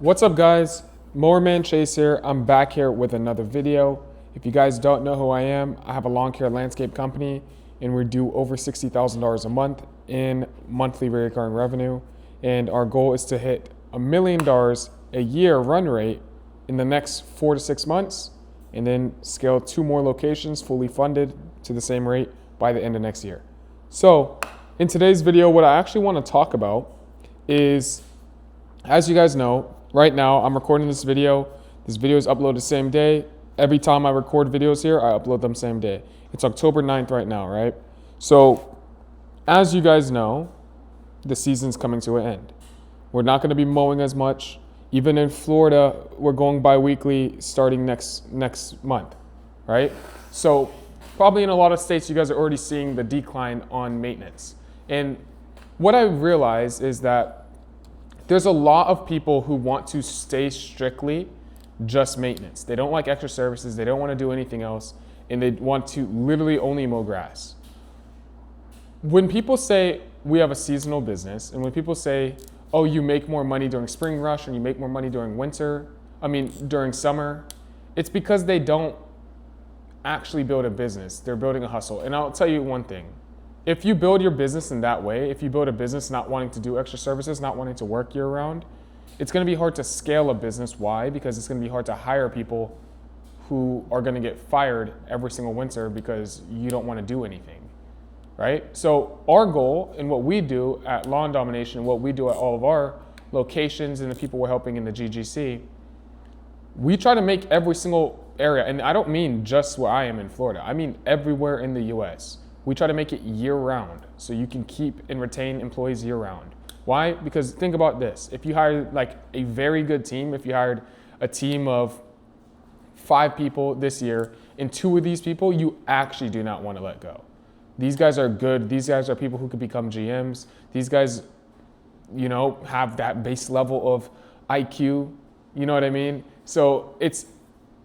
What's up, guys? Mowerman Chase here. I'm back here with another video. If you guys don't know who I am, I have a lawn care landscape company and we do over $60,000 a month in monthly recurring revenue. And our goal is to hit $1 million a year run rate in the next 4 to 6 months and then scale 2 more locations fully funded to the same rate by the end of next year. So in today's video, what I actually want to talk about is, as you guys know, right now I'm recording this video. This video is uploaded the same day. Every time I record videos here, I upload them same day. It's October 9th right now, right? So as you guys know, the season's coming to an end. We're not going to be mowing as much. Even in Florida, we're going bi-weekly starting next month, right? So probably in a lot of states, you guys are already seeing the decline on maintenance. And what I realize is that there's a lot of people who want to stay strictly just maintenance. They don't like extra services. They don't want to do anything else. And they want to literally only mow grass. When people say we have a seasonal business, and when people say, oh, you make more money during spring rush and you make more money during during summer, it's because they don't actually build a business. They're building a hustle. And I'll tell you one thing. If you build your business in that way, if you build a business not wanting to do extra services, not wanting to work year round, it's going to be hard to scale a business. Why? Because it's going to be hard to hire people who are going to get fired every single winter because you don't want to do anything, right? So our goal and what we do at Lawn Domination, what we do at all of our locations and the people we're helping in the GGC, we try to make every single area, and I don't mean just where I am in Florida, I mean everywhere in the US. We try to make it year round so you can keep and retain employees year round. Why? Because think about this. If you hired like a very good team, if you hired a team of 5 people this year and 2 of these people you actually do not want to let go. These guys are good. These guys are people who could become GMs. These guys, have that base level of IQ. You know what I mean? So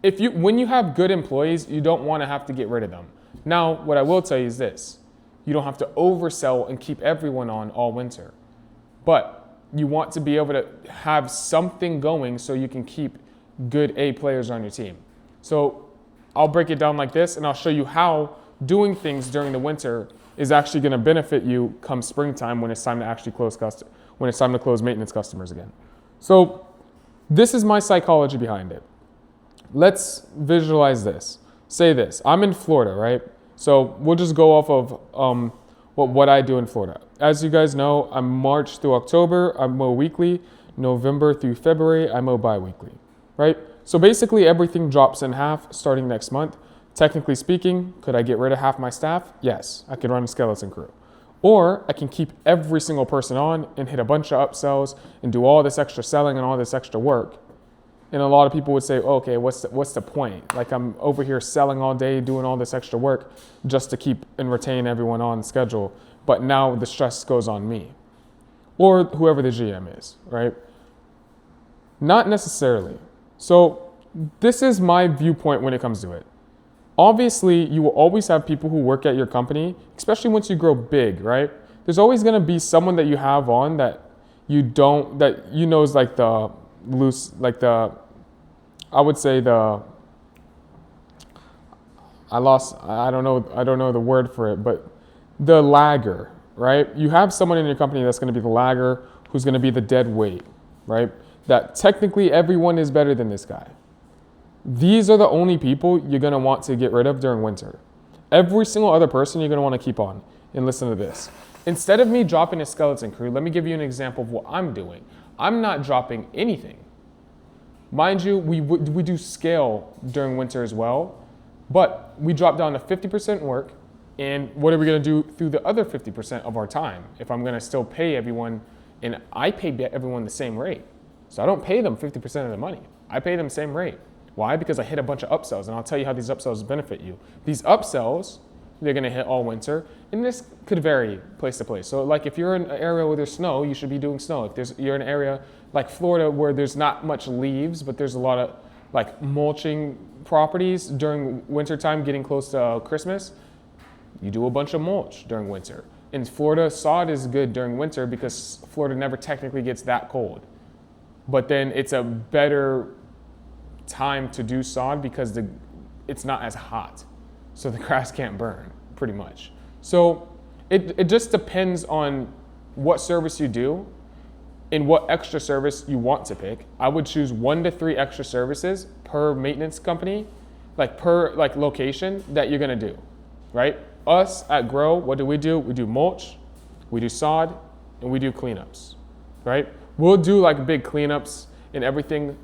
when you have good employees, you don't want to have to get rid of them. Now, what I will tell you is this. You don't have to oversell and keep everyone on all winter. But you want to be able to have something going so you can keep good A players on your team. So I'll break it down like this, and I'll show you how doing things during the winter is actually going to benefit you come springtime when it's time to actually close maintenance customers again. So this is my psychology behind it. Let's visualize this. Say this. I'm in Florida, right? So we'll just go off of what I do in Florida. As you guys know, I'm March through October, I mow weekly. November through February, I mow bi-weekly, right? So basically everything drops in half starting next month. Technically speaking, could I get rid of half my staff? Yes, I could run a skeleton crew. Or I can keep every single person on and hit a bunch of upsells and do all this extra selling and all this extra work. And a lot of people would say, okay, what's the point? Like, I'm over here selling all day, doing all this extra work just to keep and retain everyone on schedule. But now the stress goes on me or whoever the GM is, right? Not necessarily. So this is my viewpoint when it comes to it. Obviously, you will always have people who work at your company, especially once you grow big, right? There's always going to be someone that you have on that is like the loose, like I don't know the word for it, but the lagger, right? You have someone in your company that's going to be the lagger, who's going to be the dead weight, right? That technically everyone is better than this guy. These are the only people you're going to want to get rid of during winter. Every single other person you're going to want to keep on. And listen to this. Instead of me dropping a skeleton crew, let me give you an example of what I'm doing. I'm not dropping anything. Mind you, we do scale during winter as well, but we drop down to 50% work, and what are we going to do through the other 50% of our time if I'm going to still pay everyone, and I pay everyone the same rate. So I don't pay them 50% of the money. I pay them the same rate. Why? Because I hit a bunch of upsells, and I'll tell you how these upsells benefit you. These upsells, they're going to hit all winter, and this could vary place to place. So like if you're in an area where there's snow, you should be doing snow. If you're in an area like Florida where there's not much leaves, but there's a lot of like mulching properties during wintertime getting close to Christmas, you do a bunch of mulch during winter. In Florida, sod is good during winter because Florida never technically gets that cold. but then it's a better time to do sod because it's not as hot. So the grass can't burn, pretty much. So it just depends on what service you do and what extra service you want to pick. I would choose 1 to 3 extra services per maintenance company, like per location that you're gonna do, right? Us at Grow, what do? We do mulch, we do sod, and we do cleanups, right? We'll do like big cleanups and everything,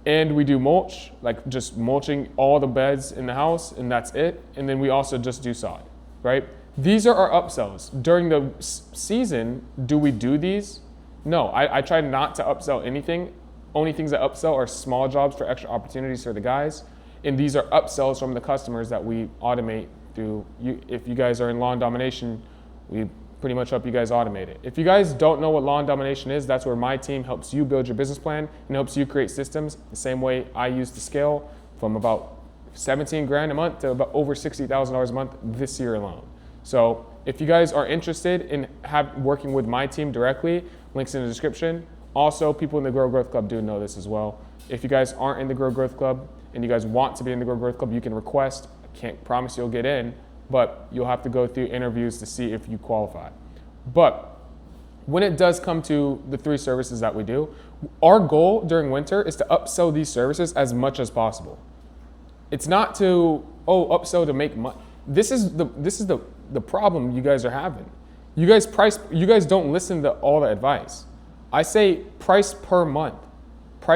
and we do mulch, like just mulching all the beds in the house, and that's it. And then we also just do sod, right? These are our upsells. During the season, do we do these? No, I try not to upsell anything. Only things that upsell are small jobs for extra opportunities for the guys. And these are upsells from the customers that we automate through. If you guys are in lawn domination, we pretty much help you guys automate it. If you guys don't know what lawn domination is, that's where my team helps you build your business plan and helps you create systems the same way I used to scale from about 17 grand a month to about over $60,000 a month this year alone. So if you guys are interested in working with my team directly, links in the description. Also, people in the Grow Growth Club do know this as well. If you guys aren't in the Grow Growth Club and you guys want to be in the Grow Growth Club, you can request. I can't promise you'll get in, but you'll have to go through interviews to see if you qualify. But when it does come to the 3 services that we do, our goal during winter is to upsell these services as much as possible. It's not to, upsell to make money. This is the problem you guys are having. You guys don't listen to all the advice. I say price per month.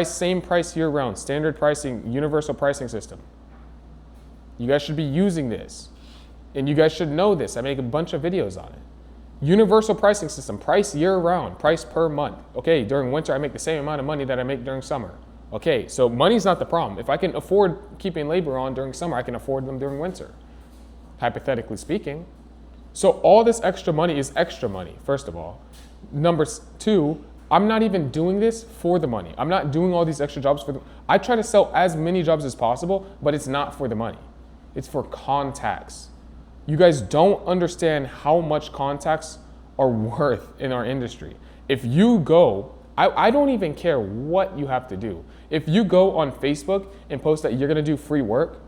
Same price year round, standard pricing, universal pricing system. You guys should be using this. And you guys should know this. I make a bunch of videos on it. Universal pricing system, price year round, price per month. Okay, during winter I make the same amount of money that I make during summer. Okay, so money's not the problem. If I can afford keeping labor on during summer, I can afford them during winter, hypothetically speaking. So all this extra money is extra money, first of all. Number 2, I'm not even doing this for the money. I'm not doing all these extra jobs for the, I try to sell as many jobs as possible, but it's not for the money. It's for contacts. You guys don't understand how much contacts are worth in our industry. If you go, I don't even care what you have to do. If you go on Facebook and post that you're gonna do free work,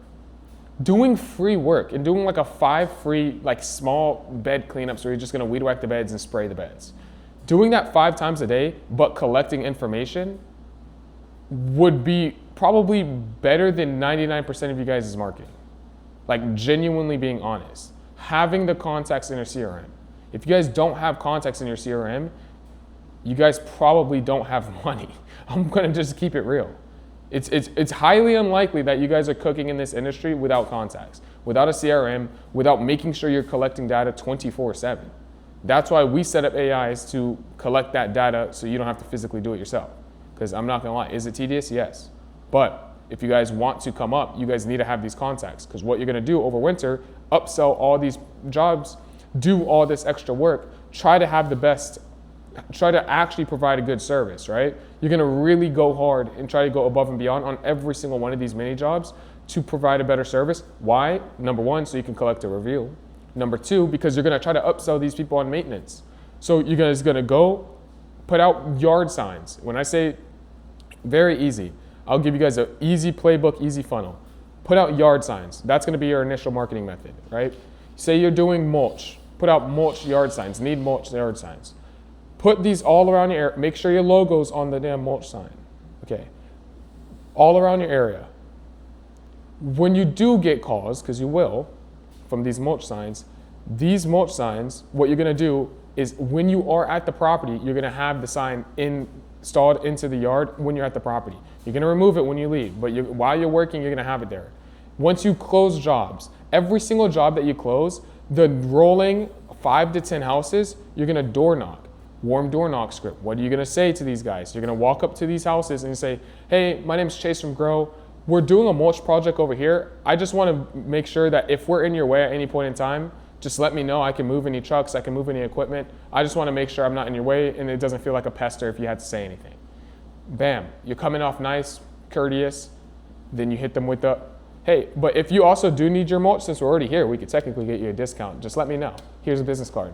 doing free work and doing like a 5 free, like small bed cleanups where you're just gonna weed whack the beds and spray the beds. Doing that 5 times a day, but collecting information would be probably better than 99% of you guys' marketing. Like genuinely being honest. Having the contacts in your CRM. If you guys don't have contacts in your CRM, you guys probably don't have money. I'm gonna just keep it real. It's highly unlikely that you guys are cooking in this industry without contacts, without a CRM, without making sure you're collecting data 24/7. That's why we set up AIs to collect that data so you don't have to physically do it yourself. Because I'm not gonna lie, is it tedious? Yes. But if you guys want to come up, you guys need to have these contacts. Because what you're gonna do over winter, upsell all these jobs, do all this extra work, try to have the best, try to actually provide a good service, right? You're gonna really go hard and try to go above and beyond on every single one of these mini jobs to provide a better service. Why? Number 1, so you can collect a review. Number 2, because you're gonna try to upsell these people on maintenance. So you guys gonna go put out yard signs. When I say very easy, I'll give you guys an easy playbook, easy funnel. Put out yard signs. That's gonna be your initial marketing method, right? Say you're doing mulch. Put out mulch yard signs, need mulch yard signs. Put these all around your area. Make sure your logo's on the damn mulch sign, okay? All around your area. When you do get calls, because you will, from these mulch signs, what you're gonna do is when you are at the property, you're gonna have the sign installed into the yard when you're at the property. You're gonna remove it when you leave, but while you're working, you're gonna have it there. Once you close jobs, every single job that you close, the rolling 5 to 10 houses, you're gonna door knock. Warm door knock script. What are you gonna say to these guys? You're gonna walk up to these houses and say, hey, my name's Chase from Grow. We're doing a mulch project over here. I just wanna make sure that if we're in your way at any point in time, just let me know. I can move any trucks, I can move any equipment. I just wanna make sure I'm not in your way and it doesn't feel like a pester if you had to say anything. Bam, you're coming off nice, courteous, then you hit them with the, hey, but if you also do need your mulch, since we're already here, we could technically get you a discount. Just let me know. Here's a business card.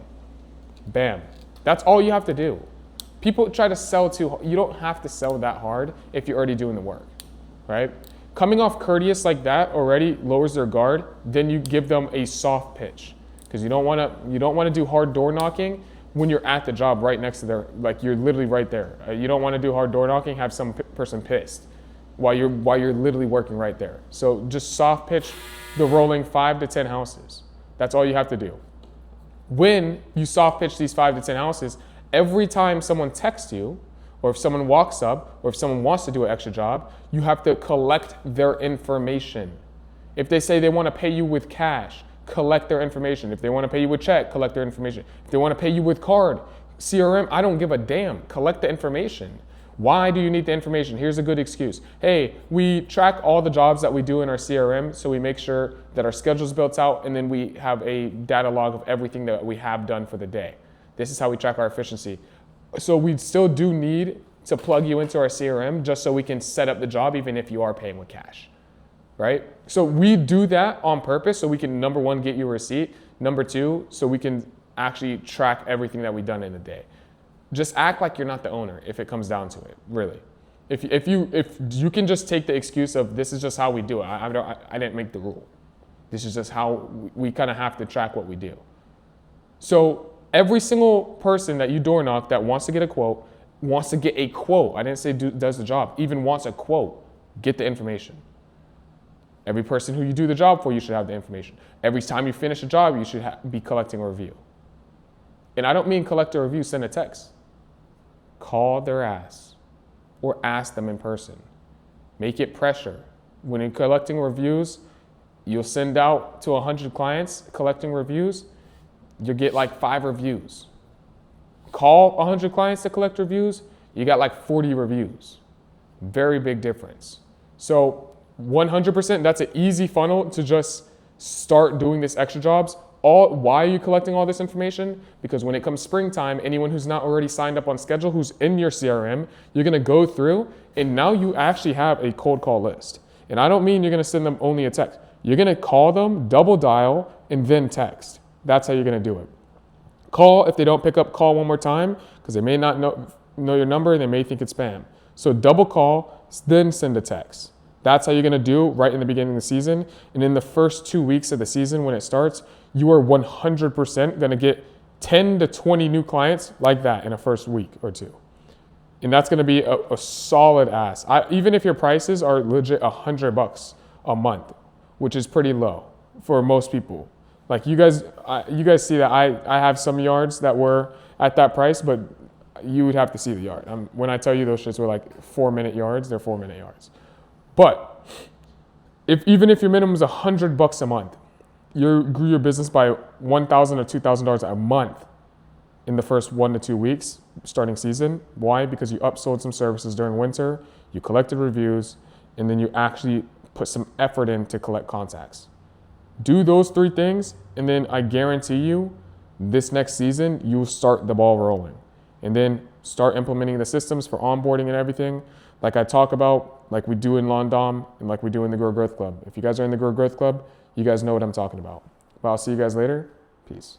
Bam. That's all you have to do. People try to sell too hard. You don't have to sell that hard if you're already doing the work, right? Coming off courteous like that already lowers their guard. Then you give them a soft pitch, because you don't want to do hard door knocking when you're at the job right next to their, like you're literally right there. You don't want to do hard door knocking, have some person pissed while you're literally working right there. So just soft pitch the rolling 5 to 10 houses. That's all you have to do. When you soft pitch these 5 to 10 houses, every time someone texts you, or if someone walks up, or if someone wants to do an extra job, you have to collect their information. If they say they want to pay you with cash, collect their information. If they want to pay you with check, collect their information. If they want to pay you with card, CRM, I don't give a damn. Collect the information. Why do you need the information? Here's a good excuse. Hey, we track all the jobs that we do in our CRM, so we make sure that our schedule's built out, and then we have a data log of everything that we have done for the day. This is how we track our efficiency. So we still do need to plug you into our CRM just so we can set up the job, even if you are paying with cash, right? So we do that on purpose so we can, number one, get you a receipt. Number two, so we can actually track everything that we've done in a day. Just act like you're not the owner if it comes down to it, really. If you can just take the excuse of this is just how we do it. I didn't make the rule. This is just how we kind of have to track what we do. So every single person that you door knock that wants to get a quote, wants to get a quote. I didn't say does the job, even wants a quote, get the information. Every person who you do the job for, you should have the information. Every time you finish a job, you should be collecting a review. And I don't mean collect a review, send a text. Call their ass or ask them in person. Make it pressure. When you're collecting reviews, you'll send out to 100 clients collecting reviews, you'll get like 5 reviews. Call 100 clients to collect reviews, you got like 40 reviews. Very big difference. So 100%, that's an easy funnel to just start doing this extra jobs. Why are you collecting all this information? Because when it comes springtime, anyone who's not already signed up on schedule, who's in your CRM, you're gonna go through, and now you actually have a cold call list. And I don't mean you're gonna send them only a text. You're gonna call them, double dial, and then text. That's how you're gonna do it. Call, if they don't pick up, call one more time, because they may not know your number, and they may think it's spam. So double call, then send a text. That's how you're gonna do right in the beginning of the season. And in the first 2 weeks of the season when it starts, you are 100% gonna get 10 to 20 new clients like that in a first week or two. And that's gonna be a solid ass. Even if your prices are legit $100 a month, which is pretty low for most people. Like you guys see that I have some yards that were at that price, but you would have to see the yard. When I tell you those shits were like 4-minute yards, they're 4-minute yards. But even if your minimum is $100 a month, you grew your business by $1,000 or $2,000 a month in the first 1 to 2 weeks starting season. Why? Because you upsold some services during winter, you collected reviews, and then you actually put some effort in to collect contacts. Do those 3 things, and then I guarantee you this next season, you'll start the ball rolling. And then start implementing the systems for onboarding and everything. Like I talk about, like we do in London and like we do in the Grow Growth Club. If you guys are in the Grow Growth Club, you guys know what I'm talking about. But I'll see you guys later. Peace.